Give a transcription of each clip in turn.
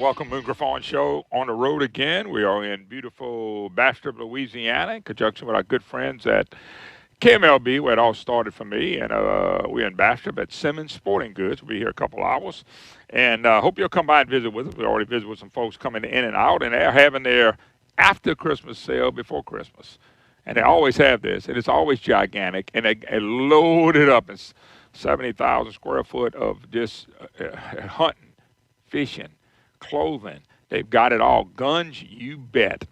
welcome Moon Griffon Show on the road again. We are in beautiful Bastrop, Louisiana, in conjunction with our good friends at KMLB, where it all started for me. And we're in Bastrop at Simmons Sporting Goods. We'll be here a couple hours. And hope you'll come by and visit with us. We already visited with some folks coming in and out, and they're having their after Christmas sale before Christmas. And they always have this, and it's always gigantic, and they load it up. It's 70,000 square foot of just hunting, fishing, clothing. They've got it all. Guns, you bet.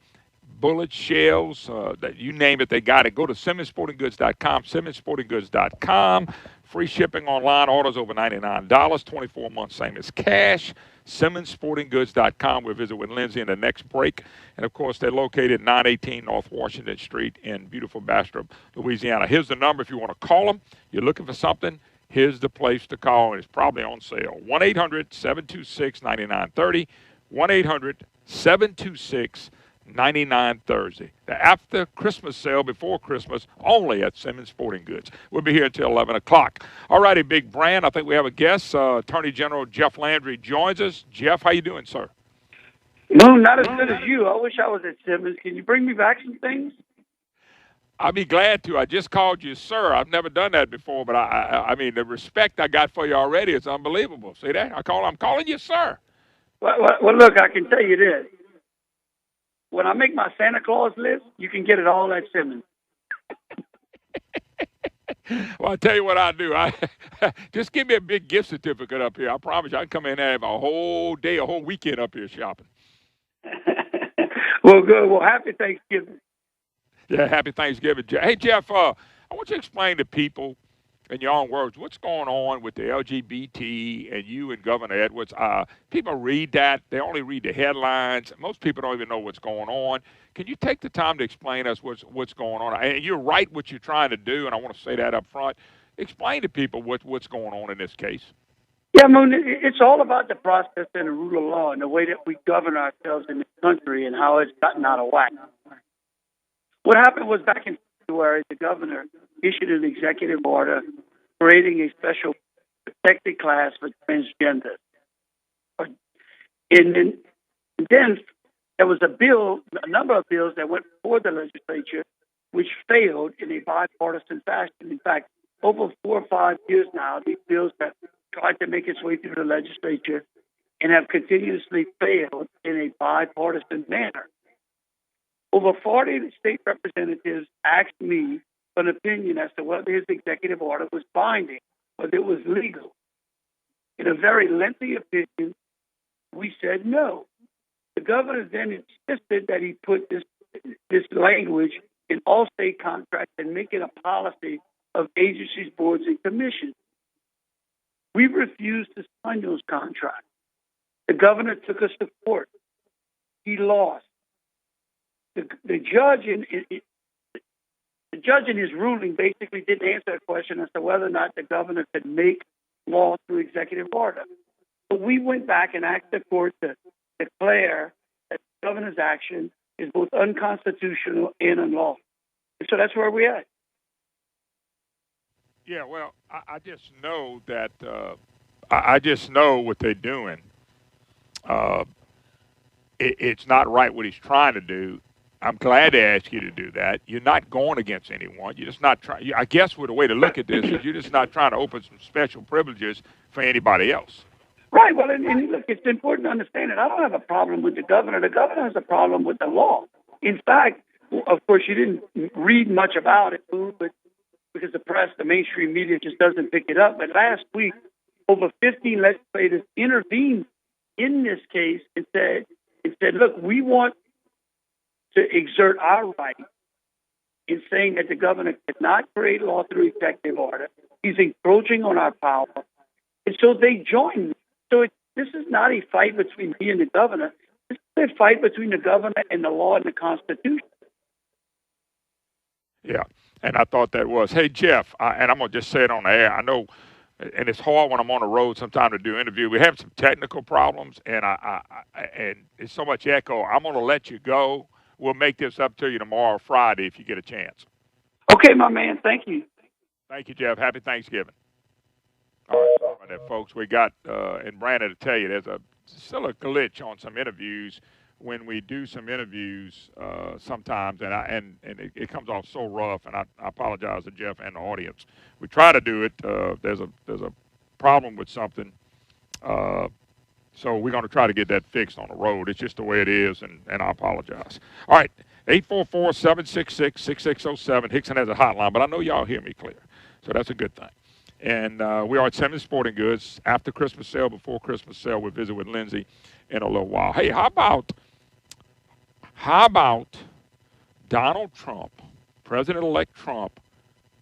Bullet shells, that you name it, they got it. Go to SimmonsSportingGoods.com, SimmonsSportingGoods.com. Free shipping online, orders over $99, 24 months, same as cash. SimmonsSportingGoods.com. We'll visit with Lindsay in the next break. And, of course, they're located at 918 North Washington Street in beautiful Bastrop, Louisiana. Here's the number if you want to call them. You're looking for something, here's the place to call, and it's probably on sale. 1-800-726-9930, 1-800-726-9930. The after Christmas sale before Christmas only at Simmons Sporting Goods. We'll be here until 11 o'clock. All righty, big brand. I think we have a guest. Attorney General Jeff Landry joins us. Jeff, how you doing, sir? No, not as good as you. I wish I was at Simmons. Can you bring me back some things? I'll be glad to. I just called you sir. I've never done that before, but I mean, the respect I got for you already is unbelievable. See that? I'm calling you sir. Well, look, I can tell you this. When I make my Santa Claus list, you can get it all at Simmons. Well, I'll tell you what I'll do. Just give me a big gift certificate up here. I promise you I can come in and have a whole day, a whole weekend up here shopping. Well, good. Well, happy Thanksgiving. Yeah, happy Thanksgiving. Hey, Jeff, I want you to explain to people in your own words what's going on with the LGBT and you and Governor Edwards. People read that. They only read the headlines. Most people don't even know what's going on. Can you take the time to explain to us what's going on? And you're right what you're trying to do, and I want to say that up front. Explain to people what's going on in this case. Yeah, Moon, it's all about the process and the rule of law and the way that we govern ourselves in this country and how it's gotten out of whack. What happened was back in February, the governor issued an executive order creating a special protected class for transgenders. And then there was a number of bills that went before the legislature, which failed in a bipartisan fashion. In fact, over 4 or 5 years now, these bills have tried to make its way through the legislature and have continuously failed in a bipartisan manner. Over 40 state representatives asked me for an opinion as to whether his executive order was binding, whether it was legal. In a very lengthy opinion, we said no. The governor then insisted that he put this language in all state contracts and make it a policy of agencies, boards, and commissions. We refused to sign those contracts. The governor took us to court. He lost. The judge in his ruling basically didn't answer a question as to whether or not the governor could make law through executive order. But we went back and asked the court to declare that the governor's action is both unconstitutional and unlawful. And so that's where we're at. Yeah, well, I just know that I just know what they're doing. It's not right what he's trying to do. I'm glad they asked you to do that. You're not going against anyone. You're just not trying. I guess with the way to look at this is you're just not trying to open some special privileges for anybody else. Right. Well, and look, it's important to understand that I don't have a problem with the governor. The governor has a problem with the law. In fact, of course, you didn't read much about it, but because the press, the mainstream media just doesn't pick it up. But last week, over 15 legislators intervened in this case and said, look, we want to exert our right in saying that the governor cannot create law through executive order. He's encroaching on our power. And so they joined. So this is not a fight between me and the governor. This is a fight between the governor and the law and the Constitution. Yeah, and I thought that was. Hey, Jeff, and I'm going to just say it on the air. I know, and it's hard when I'm on the road sometimes to do interview. We have some technical problems, and and it's so much echo. I'm going to let you go. We'll make this up to you tomorrow, Friday, if you get a chance. Okay, my man. Thank you. Thank you, Jeff. Happy Thanksgiving. All right, sorry about that, folks. We got, and Brandon, to tell you, there's a still a glitch on some interviews when we do some interviews sometimes, and it comes off so rough, and I apologize to Jeff and the audience. We try to do it. There's a problem with something, so we're going to try to get that fixed on the road. It's just the way it is, and I apologize. All right, 844-766-6607. Hickson has a hotline, but I know y'all hear me clear, so that's a good thing. And we are at Simmons Sporting Goods. After Christmas sale, before Christmas sale, we'll visit with Lindsay in a little while. Hey, how about Donald Trump, President-elect Trump,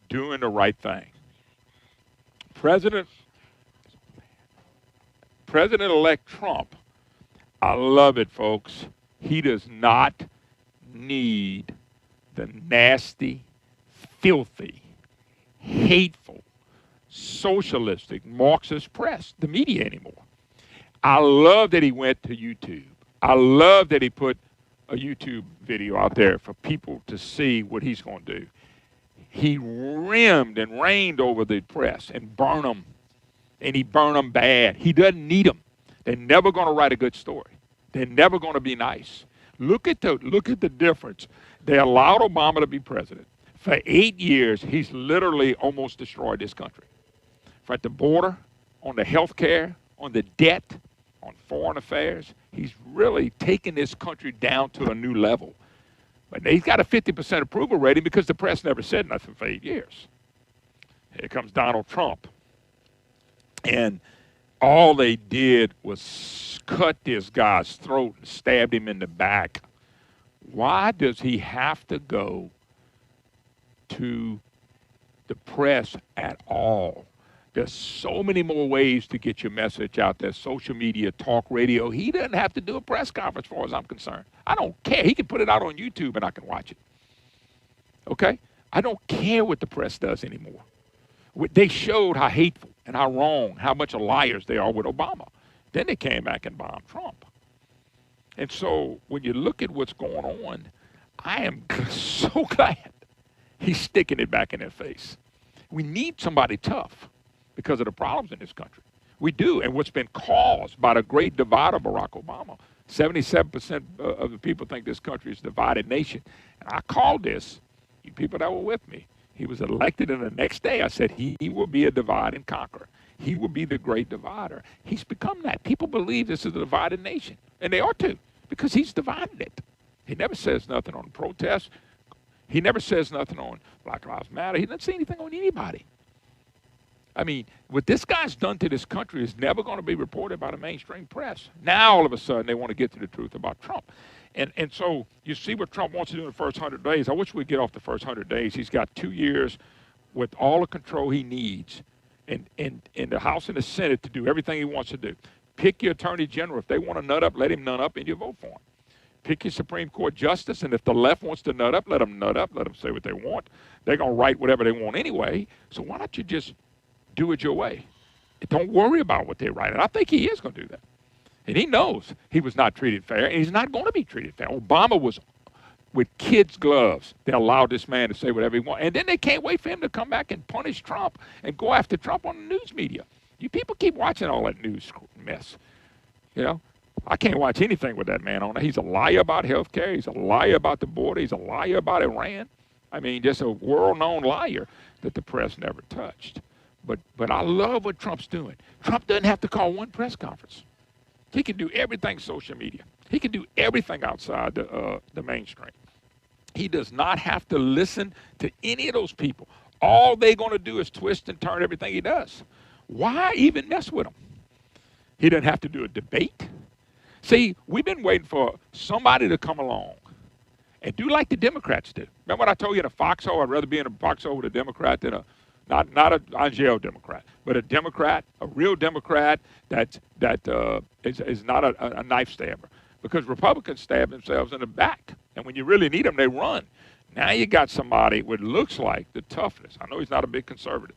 doing the right thing? President-elect Trump, I love it, folks. He does not need the nasty, filthy, hateful, socialistic, Marxist press, the media anymore. I love that he went to YouTube. I love that he put a YouTube video out there for people to see what he's going to do. He rimmed and reigned over the press and burned them, and he burned them bad. He doesn't need them. They're never going to write a good story. They're never going to be nice. Look at the difference. They allowed Obama to be president. For 8 years, he's literally almost destroyed this country. For at the border, on the health care, on the debt, on foreign affairs, he's really taken this country down to a new level. But he's got a 50% approval rating because the press never said nothing for 8 years. Here comes Donald Trump. And all they did was cut this guy's throat and stabbed him in the back. Why does he have to go to the press at all? There's so many more ways to get your message out there. Social media, talk radio. He doesn't have to do a press conference, as far as I'm concerned. I don't care. He can put it out on YouTube and I can watch it. Okay? I don't care what the press does anymore. They showed how hateful and how wrong, how much of liars they are with Obama. Then they came back and bombed Trump. And so when you look at what's going on, I am so glad he's sticking it back in their face. We need somebody tough because of the problems in this country. We do, and what's been caused by the great divide of Barack Obama. 77% of the people think this country is a divided nation. And I called this, you people that were with me, he was elected, and the next day I said he will be a divide and conquer. He will be the great divider. He's become that. People believe this is a divided nation, and they are too, because he's divided it. He never says nothing on protests. He never says nothing on Black Lives Matter. He doesn't say anything on anybody. I mean, what this guy's done to this country is never going to be reported by the mainstream press. Now, all of a sudden, they want to get to the truth about Trump. And so you see what Trump wants to do in the first 100 days. I wish we'd get off the first 100 days. He's got 2 years with all the control he needs in the House and the Senate to do everything he wants to do. Pick your attorney general. If they want to nut up, let him nut up, and you vote for him. Pick your Supreme Court justice, and if the left wants to nut up, let them nut up. Let them say what they want. They're going to write whatever they want anyway, so why don't you just do it your way? And don't worry about what they write. And I think he is going to do that. And he knows he was not treated fair, and he's not going to be treated fair. Obama was with kids' gloves. They allowed this man to say whatever he wants. And then they can't wait for him to come back and punish Trump and go after Trump on the news media. You people keep watching all that news mess. You know, I can't watch anything with that man on it. He's a liar about health care. He's a liar about the border. He's a liar about Iran. I mean, just a world-known liar that the press never touched. But I love what Trump's doing. Trump doesn't have to call one press conference. He can do everything social media. He can do everything outside the mainstream. He does not have to listen to any of those people. All they're going to do is twist and turn everything he does. Why even mess with him? He doesn't have to do a debate. See, we've been waiting for somebody to come along and do like the Democrats do. Remember what I told you in a foxhole? I'd rather be in a foxhole with a Democrat than not an Angel Democrat, but a Democrat, a real Democrat that is not a knife stabber. Because Republicans stab themselves in the back, and when you really need them, they run. Now you got somebody what looks like the toughness. I know he's not a big conservative,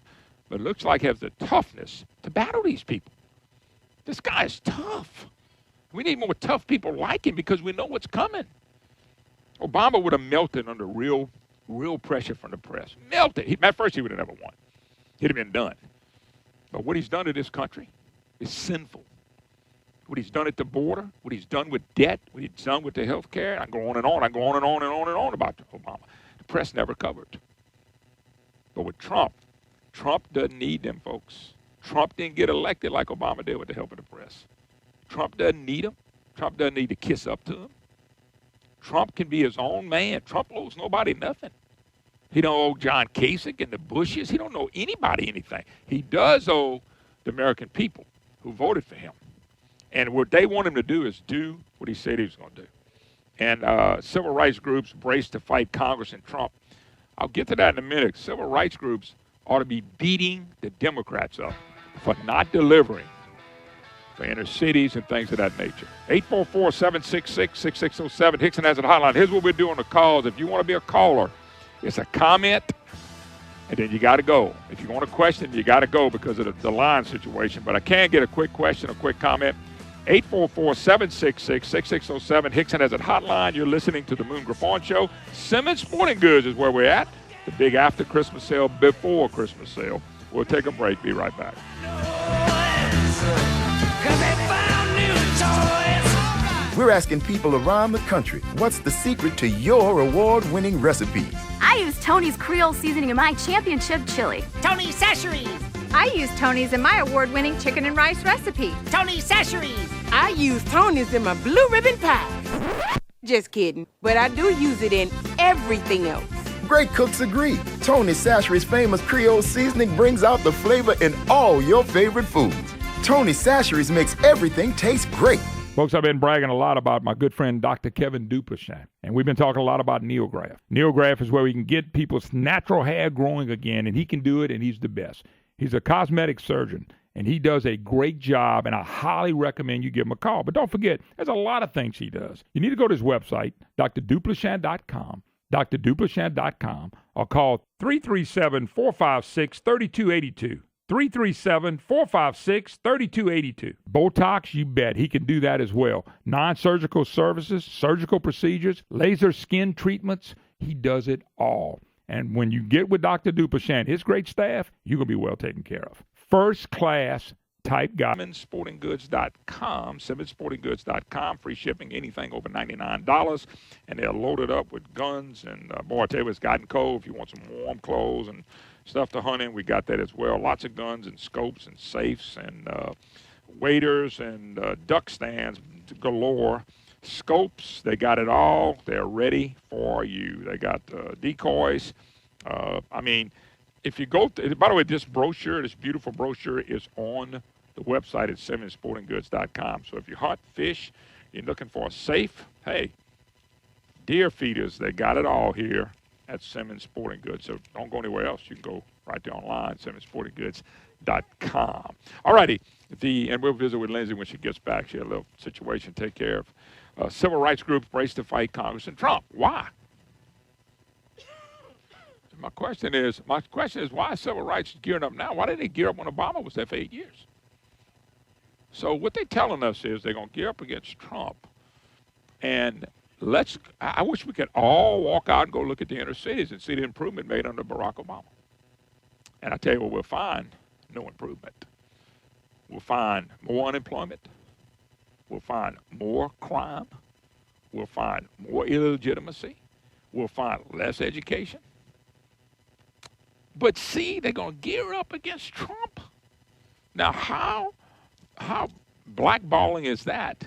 but looks like he has the toughness to battle these people. This guy is tough. We need more tough people like him because we know what's coming. Obama would have melted under real pressure from the press. Melted. At first, he would have never won. He'd have been done. But what he's done to this country is sinful. what he's done at the border, what he's done with debt, what he's done with the health care. I go on and on. I go on and on and on and on about Obama. The press never covered. But with Trump doesn't need them folks. Trump didn't get elected like Obama did with the help of the press. Trump doesn't need them. Trump doesn't need to kiss up to them. Trump can be his own man. Trump owes nobody nothing. He don't owe John Kasich and the Bushes. He don't owe anybody anything. He does owe the American people who voted for him. And what they want him to do is do what he said he was going to do. And civil rights groups brace to fight Congress and Trump. I'll get to that in a minute. Civil rights groups ought to be beating the Democrats up for not delivering for inner cities and things of that nature. 844-766-6607. Hickson has it hotline. Here's what we're doing the calls. If you want to be a caller, it's a comment, and then you got to go. If you want a question, you got to go because of the line situation. But I can get a quick question, a quick comment. 844-766-6607. Hickson has it hotline. You're listening to the Moon Griffon Show. Simmons Sporting Goods is where we're at. The big after Christmas sale, before Christmas sale. We'll take a break. Be right back. We're asking people around the country, what's the secret to your award-winning recipes? I use Tony's Creole seasoning in my championship chili. Tony's Sessions. I use Tony's in my award-winning chicken and rice recipe. Tony's Sessions. I use Tony's in my blue ribbon pie. Just kidding, but I do use it in everything else. Great cooks agree. Tony Chachere's famous Creole seasoning brings out the flavor in all your favorite foods. Tony Chachere's makes everything taste great. Folks, I've been bragging a lot about my good friend Dr. Kevin Duplichan, and we've been talking a lot about NeoGraft. NeoGraft is where we can get people's natural hair growing again, and he can do it, and he's the best. He's a cosmetic surgeon, and he does a great job, and I highly recommend you give him a call. But don't forget, there's a lot of things he does. You need to go to his website, drduplichan.com, drduplichan.com, or call 337-456-3282. 337-456-3282. Botox, you bet. He can do that as well. Non-surgical services, surgical procedures, laser skin treatments. He does it all. And when you get with Dr. Duplichan, his great staff, you're going to be well taken care of. First class type guy. SimmonsSportingGoods.com, SimmonsSportingGoods.com, free shipping, anything over $99. And they're loaded up with guns. And boy, I tell you, it's gotten cold. If you want some warm clothes and stuff to hunt in, we got that as well. Lots of guns and scopes and safes and waders and duck stands galore. Scopes, they got it all. They're ready for you. They got decoys. I mean, if you go, by the way, this brochure, this beautiful brochure is on the website at SimmonsSportingGoods.com. So if you hunt, fish, you're looking for a safe, hey, deer feeders, they got it all here at Simmons Sporting Goods. So don't go anywhere else. You can go right there online, SimmonsSportingGoods.com. All righty. And we'll visit with Lindsay when she gets back. She had a little situation to take care of. Civil rights groups brace to fight Congress and Trump. Why? My question is, why is civil rights gearing up now? Why didn't they gear up when Obama was there for 8 years? So what they're telling us is they're going to gear up against Trump. And I wish we could all walk out and go look at the inner cities and see the improvement made under Barack Obama. And I tell you what we'll find, no improvement. We'll find more unemployment. We'll find more crime. We'll find more illegitimacy. We'll find less education. But see, they're going to gear up against Trump. Now, how blackballing is that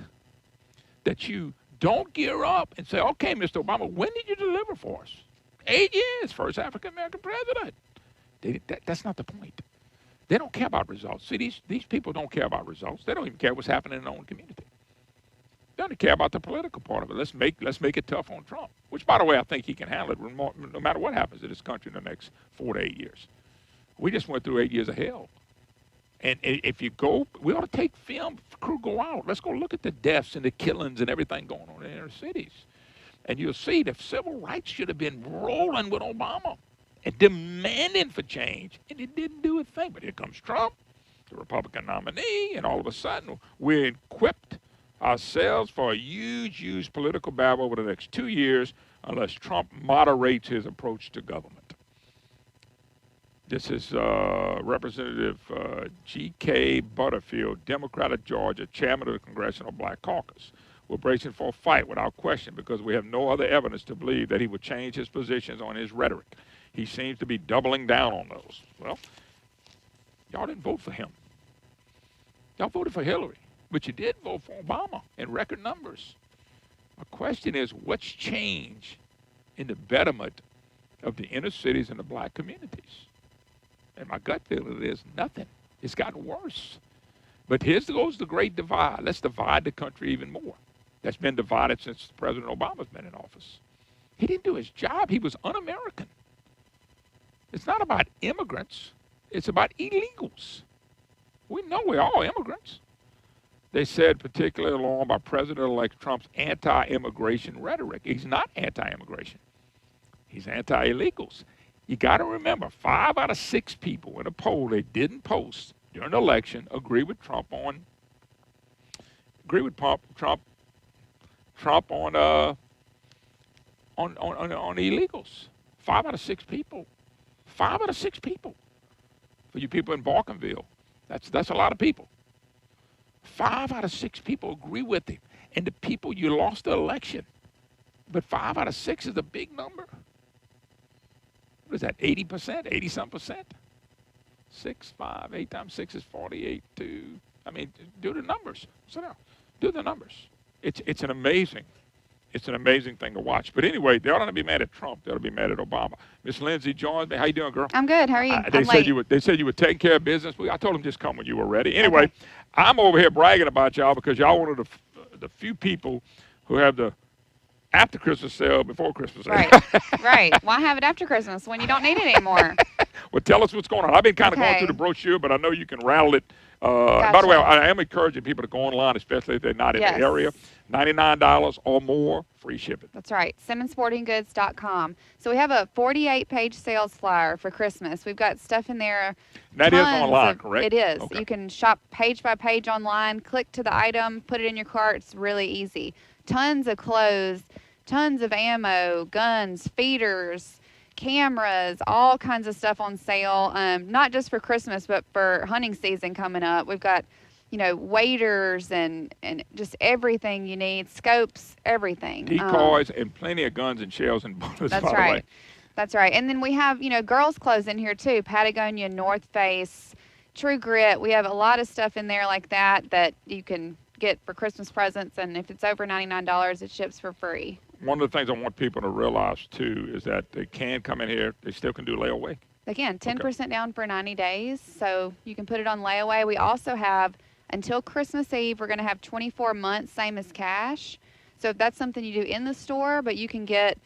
you don't gear up and say, okay, Mr. Obama, when did you deliver for us? 8 years, first African-American president. That's not the point. They don't care about results. See, these people don't care about results. They don't even care what's happening in their own community. They don't care about the political part of it. Let's make it tough on Trump, which, by the way, I think he can handle it no matter what happens to this country in the next 4 to 8 years. We just went through 8 years of hell. And if you go, we ought to take film, crew, go out. Let's go look at the deaths and the killings and everything going on in inner cities. And you'll see that civil rights should have been rolling with Obama and demanding for change. And it didn't do a thing. But here comes Trump, the Republican nominee, and all of a sudden we're equipped ourselves for a huge political battle over the next 2 years unless Trump moderates his approach to government. This is Representative G.K. Butterfield, Democrat of Georgia, chairman of the Congressional Black Caucus. We're bracing for a fight without question because we have no other evidence to believe that he would change his positions on his rhetoric. He seems to be doubling down on those. Well, y'all didn't vote for him. Y'all voted for Hillary, but you did vote for Obama in record numbers. My question is, what's changed in the betterment of the inner cities and the black communities? And my gut feeling is nothing. It's gotten worse. But here goes the great divide. Let's divide the country even more. That's been divided since President Obama's been in office. He didn't do his job. He was un-American. It's not about immigrants. It's about illegals. We know we're all immigrants. They said, particularly along by President-elect Trump's anti-immigration rhetoric. He's not anti-immigration. He's anti-illegals. You got to remember, 5 out of 6 people in a poll they didn't post during the election agree with Trump on illegals. 5 out of 6 people. 5 out of 6 people. For you people in Barkenville, that's a lot of people. 5 out of 6 people agree with him, and the people you lost the election. But 5 out of 6 is a big number. What is that, 80%, 80-some percent? 6, 5, 8 times 6 is 48, 2. I mean, do the numbers. So now, do the numbers. It's an amazing thing to watch. But anyway, they ought not to be mad at Trump. They ought to be mad at Obama. Miss Lindsay joins me. How you doing, girl? I'm good. How are you? They said you were taking care of business. I told them just come when you were ready. Anyway, okay. I'm over here bragging about y'all because y'all one of the few people who have the after Christmas sale before Christmas sale. Right, right. Why have it after Christmas when you don't need it anymore? Well, tell us what's going on. I've been kind of going through the brochure, but I know you can rattle it. Gotcha. By the way, I am encouraging people to go online, especially if they're not in the area. $99 or more, free shipping. That's right, SimmonsSportingGoods.com. So we have a 48-page sales flyer for Christmas. We've got stuff in there. That is online, correct? It is. Okay. You can shop page by page online, click to the item, put it in your cart. It's really easy. Tons of clothes, tons of ammo, guns, feeders, cameras, all kinds of stuff on sale, not just for Christmas, but for hunting season coming up. We've got, waders and just everything you need, scopes, everything. Decoys and plenty of guns and shells and bullets, That's by right. the way. That's right. And then we have, girls' clothes in here too, Patagonia, North Face, True Grit. We have a lot of stuff in there like that you can get for Christmas presents, and if it's over $99, it ships for free. One of the things I want people to realize, too, is that they can come in here. They still can do layaway. They can. 10% down for 90 days, so you can put it on layaway. We also have, until Christmas Eve, we're going to have 24 months, same as cash. So if that's something you do in the store, but you can get,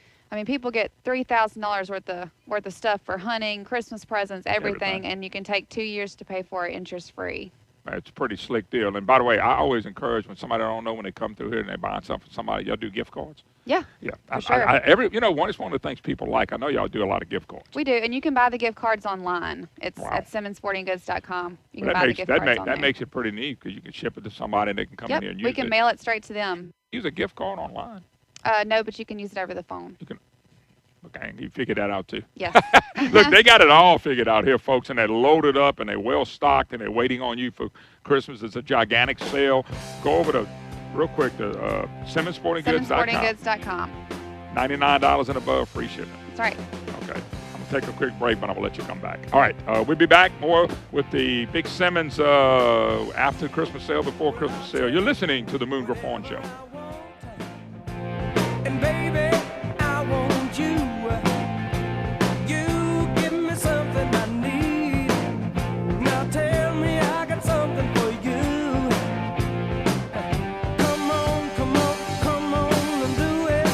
people get $3,000 worth of stuff for hunting, Christmas presents, everything, and you can take 2 years to pay for it interest-free. It's a pretty slick deal. And by the way, I always encourage when somebody I don't know when they come through here and they're buying something for somebody, y'all do gift cards. Yeah. Yeah. For sure. It's one of the things people like. I know y'all do a lot of gift cards. We do, and you can buy the gift cards online. It's at SimmonsSportingGoods.com. You can buy the gift cards on there. That makes it pretty neat because you can ship it to somebody and they can come in here and use it. We can mail it straight to them. Use a gift card online. No, but you can use it over the phone. You can. Okay, you figured that out too. Yes. Look, they got it all figured out here, folks, and they're loaded up and they're well stocked and they're waiting on you for Christmas. It's a gigantic sale. Go over to, real quick, to SimmonsSportingGoods.com. SimmonsSportingGoods.com. $99 and above, free shipping. That's right. Okay. I'm going to take a quick break, but I'm going to let you come back. All right. We'll be back more with the Big Simmons after Christmas sale, before Christmas sale. You're listening to the Moon Griffon Show. And baby, I want you. You give me something I need. Now tell me I got something for you. Come on and do it.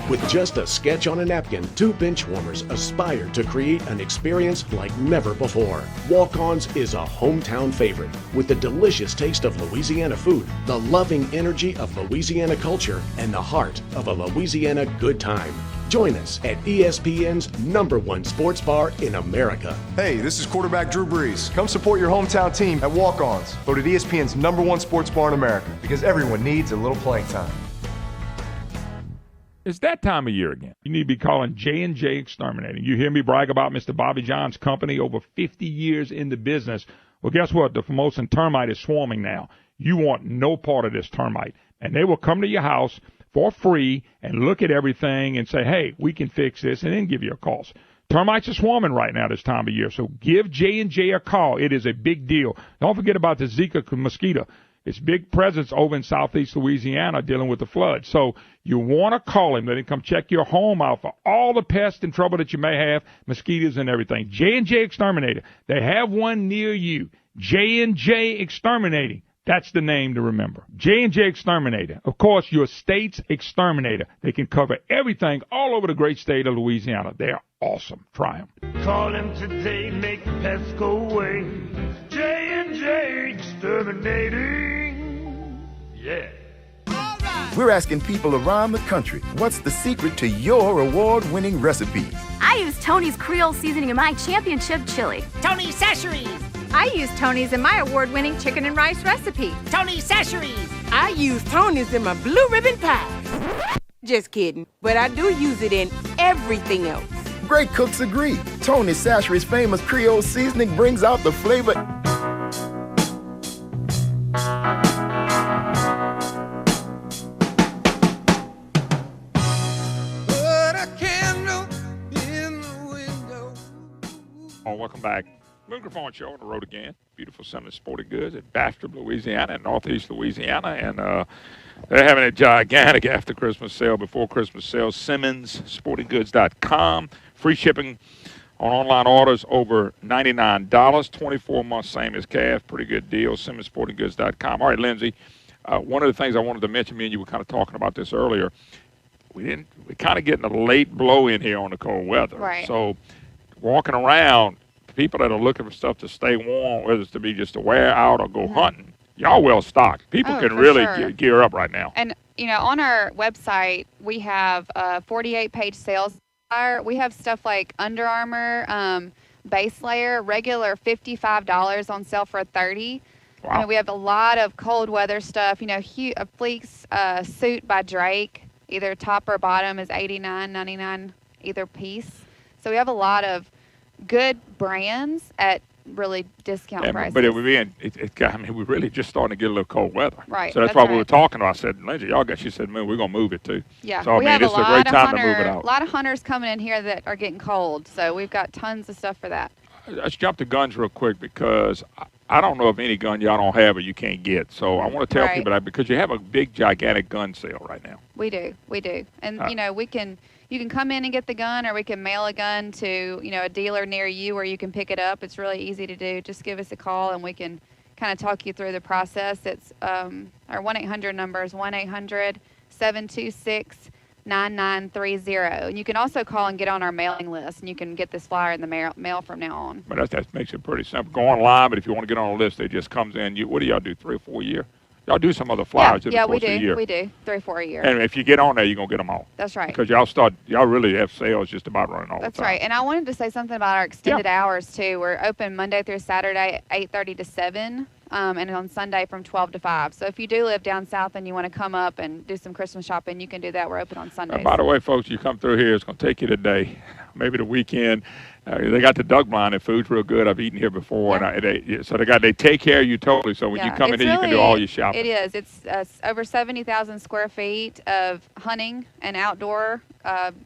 With just a sketch on a napkin, 2 bench warmers aspire to create an experience like never before. Walk-Ons is a hometown favorite with the delicious taste of Louisiana food, the loving energy of Louisiana culture, and the heart of a Louisiana good time. Join us at ESPN's #1 sports bar in America. Hey, this is quarterback Drew Brees. Come support your hometown team at Walk-Ons, voted ESPN's #1 sports bar in America, because everyone needs a little playing time. It's that time of year again. You need to be calling J&J Exterminating. You hear me brag about Mr. Bobby John's company, over 50 years in the business. Well, guess what? The Formosan termite is swarming now. You want no part of this termite. And they will come to your house for free and look at everything and say, hey, we can fix this, and then give you a call. Termites are swarming right now this time of year, so give J&J a call. It is a big deal. Don't forget about the Zika mosquito. It's big presence over in southeast Louisiana dealing with the flood. So you want to call him. Let him come check your home out for all the pests and trouble that you may have, mosquitoes and everything. J&J Exterminator. They have one near you. J&J Exterminating. That's the name to remember. J&J Exterminator. Of course, your state's exterminator. They can cover everything all over the great state of Louisiana. They're awesome. Try them. Call him today, make the pests go away. J&J Exterminating. Yeah. We're asking people around the country, what's the secret to your award-winning recipes? I use Tony's Creole seasoning in my championship chili. Tony Sasheries. I use Tony's in my award-winning chicken and rice recipe. Tony Sasheries. I use Tony's in my blue ribbon pie. Just kidding, but I do use it in everything else. Great cooks agree. Tony Sasheries' famous Creole seasoning brings out the flavor. Welcome back. Griffon Show on the road again. Beautiful Summit Sporting Goods at Bastrop, Louisiana, and Northeast Louisiana. And they're having a gigantic after Christmas sale, before Christmas sale. SimmonsSportingGoods.com. Free shipping on online orders over $99. 24 months, same as cash. Pretty good deal. SimmonsSportingGoods.com. All right, Lindsay. One of the things I wanted to mention, me and you were kind of talking about this earlier. We're kind of getting a late blow in here on the cold weather. Right. So walking around, people that are looking for stuff to stay warm, whether it's to be just to wear out or go hunting, y'all well stocked. People can really gear up right now. And, on our website, we have a 48-page sales flyer. We have stuff like Under Armour, base layer, regular $55 on sale for $30. Wow. We have a lot of cold weather stuff. A fleece suit by Drake, either top or bottom, is $89.99 either piece. So we have a lot of good brands at really discount prices. But we're really just starting to get a little cold weather. Right. So that's why we were talking. I said, Lindsay, she said, man, we're going to move it too. Yeah. So, this is a great time to move it out. A lot of hunters coming in here that are getting cold. So we've got tons of stuff for that. Let's jump to guns real quick, because I don't know of any gun y'all don't have or you can't get. So I want to tell people that, because you have a big, gigantic gun sale right now. We do. And, you can come in and get the gun, or we can mail a gun to, a dealer near you where you can pick it up. It's really easy to do. Just give us a call and we can kind of talk you through the process. It's our 1-800 number is 1-800-726-9930. And you can also call and get on our mailing list, and you can get this flyer in the mail from now on. But that makes it pretty simple. Go online, but if you want to get on a list, it just comes in. What do y'all do, 3 or 4 a year? Y'all do some other flyers in the course of the year. We do. 3 or 4 a year. And if you get on there, you're going to get them all. That's right. Because y'all really have sales just about running all the time. That's right. And I wanted to say something about our extended hours, too. We're open Monday through Saturday, 8:30 to 7, and on Sunday from 12 to 5. So if you do live down south and you want to come up and do some Christmas shopping, you can do that. We're open on Sundays. By the way, folks, you come through here, it's going to take you today, maybe the weekend. They got the duck blind, and food's real good. I've eaten here before, and they take care of you totally. So when you come in here, you can do all your shopping. It is. It's over 70,000 square feet of hunting and outdoor,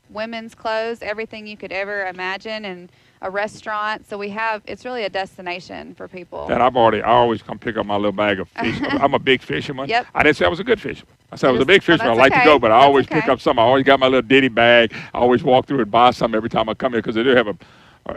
women's clothes, everything you could ever imagine, and a restaurant. So it's really a destination for people. And I always come pick up my little bag of fish. I'm a big fisherman. Yep. I didn't say I was a good fisherman. I said I was a big fisherman. I like to go, but I always pick up some. I always got my little ditty bag. I always walk through and buy some every time I come here, because they do have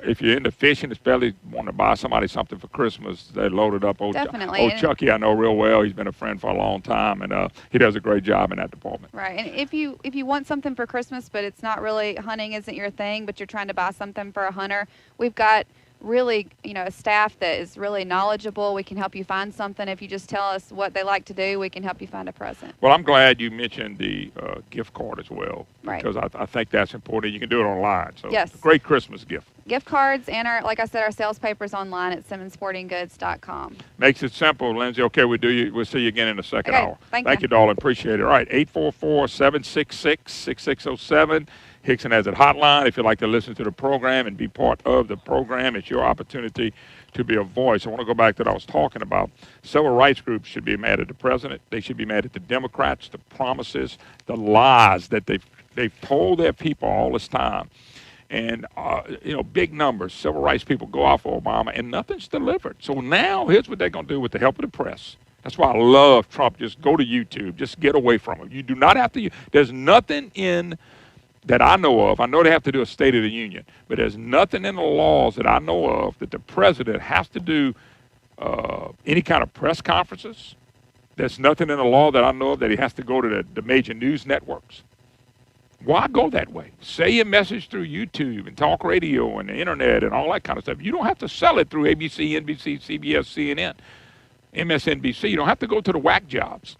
if you're into fishing, especially want to buy somebody something for Christmas, they load it up. Definitely. Old Chucky, I know real well. He's been a friend for a long time, and he does a great job in that department. Right. And if you want something for Christmas, but it's not really, hunting isn't your thing, but you're trying to buy something for a hunter, we've got really, a staff that is really knowledgeable. We can help you find something. If you just tell us what they like to do, we can help you find a present. Well, I'm glad you mentioned the gift card as well, Right. because I think that's important. You can do it online. So Yes. it's a great Christmas gift. Gift cards and like I said, our sales papers online at SimmonsSportingGoods.com. Makes it simple, Lindsay. Okay, we'll see you again in the second Okay, hour. thank you, darling. Appreciate it. All right, 844-766-6607. Hickson has a hotline. If you'd like to listen to the program and be part of the program, it's your opportunity to be a voice. I want to go back to what I was talking about. Civil rights groups should be mad at the president. They should be mad at the Democrats, the promises, the lies that they've told their people all this time. And, big numbers. Civil rights people go out for Obama, and nothing's delivered. So now here's what they're going to do with the help of the press. That's why I love Trump. Just go to YouTube. Just get away from him. You do not have to. There's nothing in that I know of. I know they have to do a State of the Union, but there's nothing in the laws that I know of that the president has to do any kind of press conferences. There's nothing in the law that I know of that he has to go to the major news networks. Why go that way? Say your message through YouTube and talk radio and the internet and all that kind of stuff. You don't have to sell it through ABC, NBC, CBS, CNN, MSNBC. You don't have to go to the whack jobs.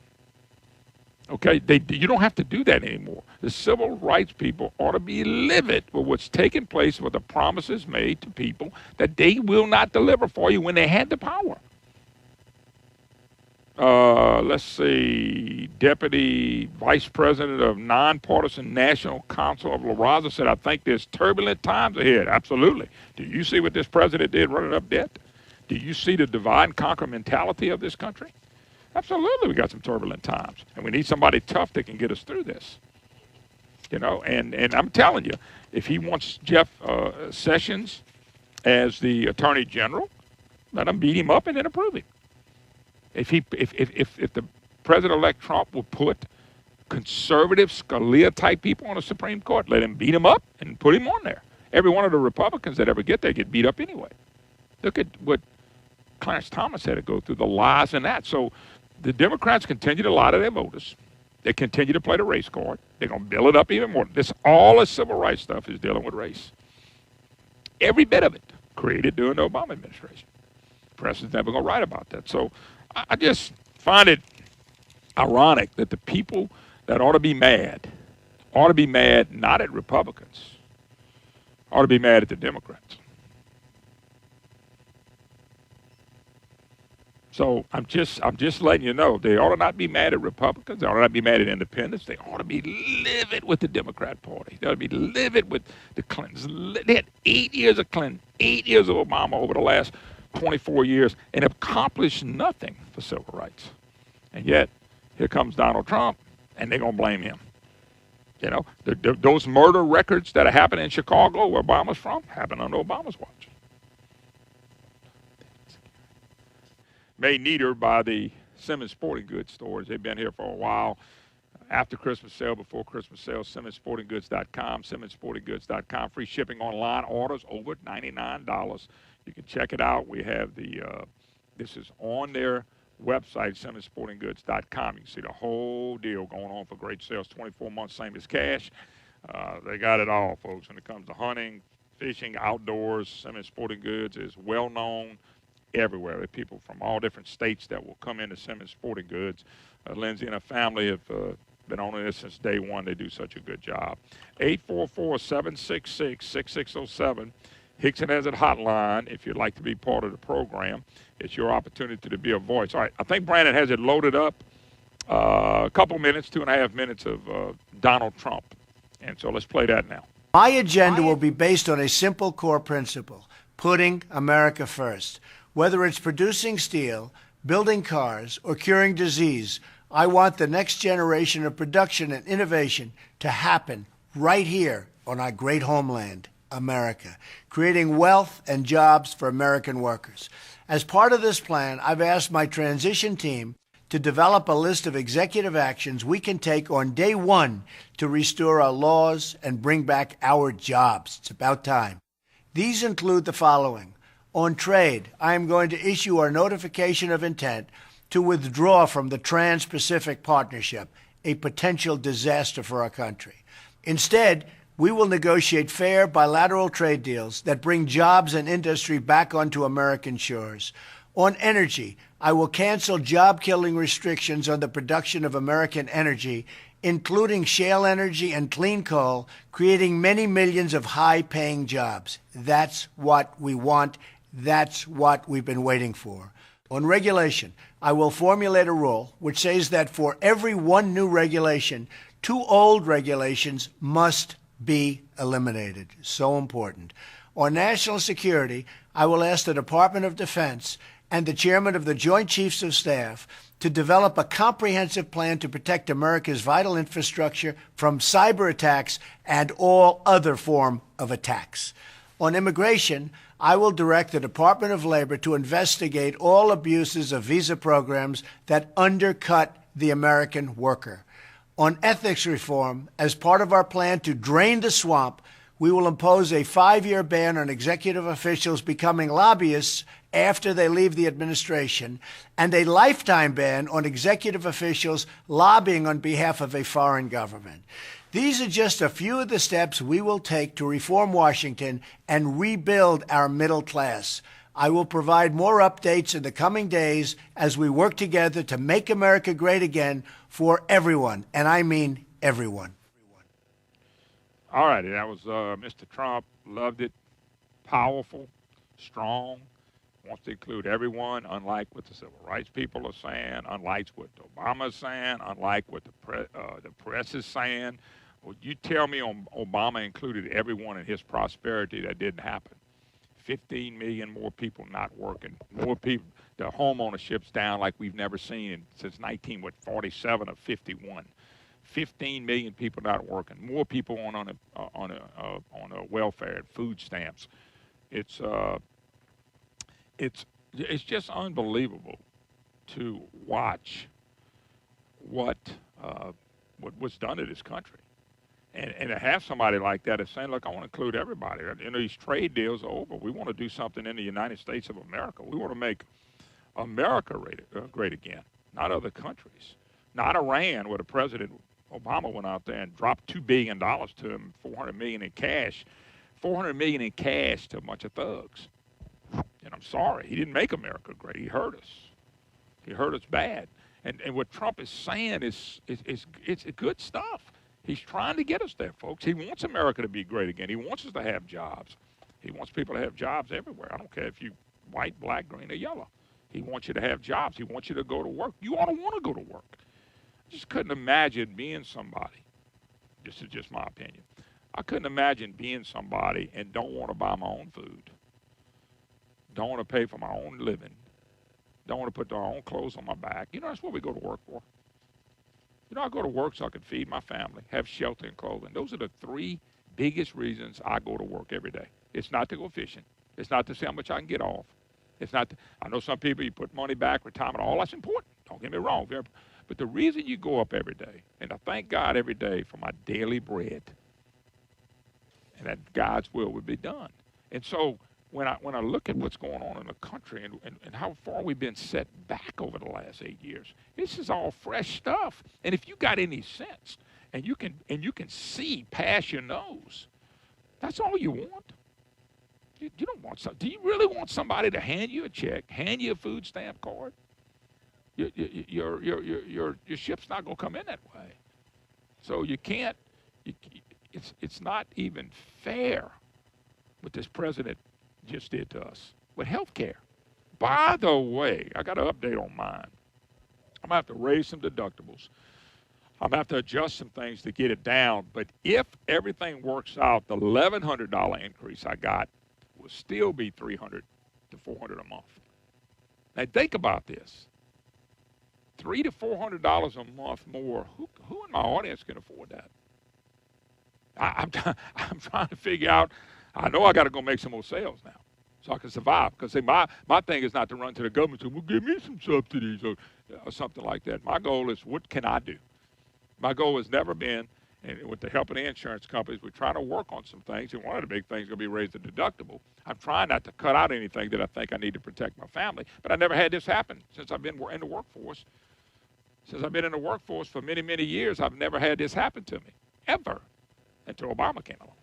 Okay, you don't have to do that anymore. The civil rights people ought to be livid with what's taking place, with the promises made to people that they will not deliver for you when they had the power. Let's see, Deputy Vice President of Nonpartisan National Council of La Raza said, I think there's turbulent times ahead. Absolutely. Do you see what this president did running up debt? Do you see the divide and conquer mentality of this country? Absolutely, we got some turbulent times, and we need somebody tough that can get us through this. And I'm telling you, if he wants Jeff Sessions as the Attorney General, let him beat him up and then approve him. If the President-elect Trump will put conservative Scalia-type people on the Supreme Court, let him beat him up and put him on there. Every one of the Republicans that ever get there get beat up anyway. Look at what Clarence Thomas had to go through, the lies and that. So the Democrats continue to lie to their voters. They continue to play the race card. They're going to build it up even more. All the civil rights stuff is dealing with race. Every bit of it created during the Obama administration. The press is never going to write about that. So I just find it ironic that the people that ought to be mad not at Republicans, ought to be mad at the Democrats. So I'm just letting you know, they ought to not be mad at Republicans. They ought to not be mad at independents. They ought to be livid with the Democrat Party. They ought to be livid with the Clintons. They had 8 years of Clinton, 8 years of Obama over the last 24 years and accomplished nothing for civil rights. And yet, here comes Donald Trump, and they're going to blame him. Those murder records that are happening in Chicago, where Obama's from, happened under Obama's watch. Made neater by the Simmons Sporting Goods stores. They've been here for a while. After Christmas sale, before Christmas sale, SimmonsSportingGoods.com, SimmonsSportingGoods.com. Free shipping online. Orders over $99. You can check it out. We have this is on their website, SimmonsSportingGoods.com. You can see the whole deal going on for great sales. 24 months, same as cash. They got it all, folks, when it comes to hunting, fishing, outdoors. Simmons Sporting Goods is well known everywhere. There are people from all different states that will come into Simmons Sporting Goods. Lindsay and her family have been on this since day one. They do such a good job. 844-766-6607. Hickson has a hotline if you'd like to be part of the program. It's your opportunity to be a voice. All right, I think Brandon has it loaded up. A couple minutes, 2.5 minutes of Donald Trump. And so let's play that now. My agenda will be based on a simple core principle, putting America first. Whether it's producing steel, building cars, or curing disease, I want the next generation of production and innovation to happen right here on our great homeland, America, creating wealth and jobs for American workers. As part of this plan, I've asked my transition team to develop a list of executive actions we can take on day one to restore our laws and bring back our jobs. It's about time. These include the following. On trade, I am going to issue our notification of intent to withdraw from the Trans-Pacific Partnership, a potential disaster for our country. Instead, we will negotiate fair bilateral trade deals that bring jobs and industry back onto American shores. On energy, I will cancel job-killing restrictions on the production of American energy, including shale energy and clean coal, creating many millions of high-paying jobs. That's what we want. That's what we've been waiting for. On regulation, I will formulate a rule which says that for every one new regulation, 2 old regulations must be eliminated. So important. On national security, I will ask the Department of Defense and the chairman of the Joint Chiefs of Staff to develop a comprehensive plan to protect America's vital infrastructure from cyber attacks and all other form of attacks. On immigration, I will direct the Department of Labor to investigate all abuses of visa programs that undercut the American worker. On ethics reform, as part of our plan to drain the swamp, we will impose a 5-year ban on executive officials becoming lobbyists after they leave the administration, and a lifetime ban on executive officials lobbying on behalf of a foreign government. These are just a few of the steps we will take to reform Washington and rebuild our middle class. I will provide more updates in the coming days as we work together to make America great again for everyone, and I mean everyone. All righty, that was Mr. Trump. Loved it. Powerful, strong, wants to include everyone, unlike what the civil rights people are saying, unlike what Obama is saying, unlike what the press is saying. Well, you tell me Obama included everyone in his prosperity. That didn't happen. 15 million more people not working, more people. The home ownership's down like we've never seen since 1947 or 51. 15 million people not working, more people on a welfare and food stamps. It's just unbelievable to watch what was done to this country, and to have somebody like that is saying, "Look, I want to include everybody." You know, these trade deals are over. We want to do something in the United States of America. We want to make America great again, not other countries, not Iran, where the president Obama went out there and dropped $2 billion to him, $400 million in cash to a bunch of thugs. And I'm sorry, he didn't make America great. He hurt us. He hurt us bad. And what Trump is saying is it's good stuff. He's trying to get us there, folks. He wants America to be great again. He wants us to have jobs. He wants people to have jobs everywhere. I don't care if you're white, black, green, or yellow. He wants you to have jobs. He wants you to go to work. You ought to want to go to work. I just couldn't imagine being somebody. This is just my opinion. I couldn't imagine being somebody and don't want to buy my own food. Don't want to pay for my own living. Don't want to put my own clothes on my back. You know, that's what we go to work for. You know, I go to work so I can feed my family, have shelter and clothing. Those are the 3 biggest reasons I go to work every day. It's not to go fishing. It's not to see how much I can get off. It's not. I know some people, you put money back, retirement, all that's important. Don't get me wrong. But the reason you go up every day, and I thank God every day for my daily bread, and that God's will would be done. And so when I look at what's going on in the country and how far we've been set back over the last 8 years, this is all fresh stuff. And if you got any sense, and you can see past your nose, that's all you want. You don't want do you really want somebody to hand you a check, hand you a food stamp card? Your ship's not going to come in that way. So you can't. It's not even fair what this president just did to us with health care. By the way, I got an update on mine. I'm going to have to raise some deductibles. I'm going to have to adjust some things to get it down. But if everything works out, the $1,100 increase I got will still be $300 to $400 a month. Now think about this. $300 to $400 a month more. Who in my audience can afford that? I'm trying to figure out. I know I got to go make some more sales now so I can survive. Because my thing is not to run to the government and say, well, give me some subsidies or something like that. My goal is, what can I do? My goal has never been, and with the help of the insurance companies, we're trying to work on some things. And one of the big things is going to be raise the deductible. I'm trying not to cut out anything that I think I need to protect my family. But I never had this happen since I've been in the workforce. Since I've been in the workforce for many, many years, I've never had this happen to me, ever. until Obama came along.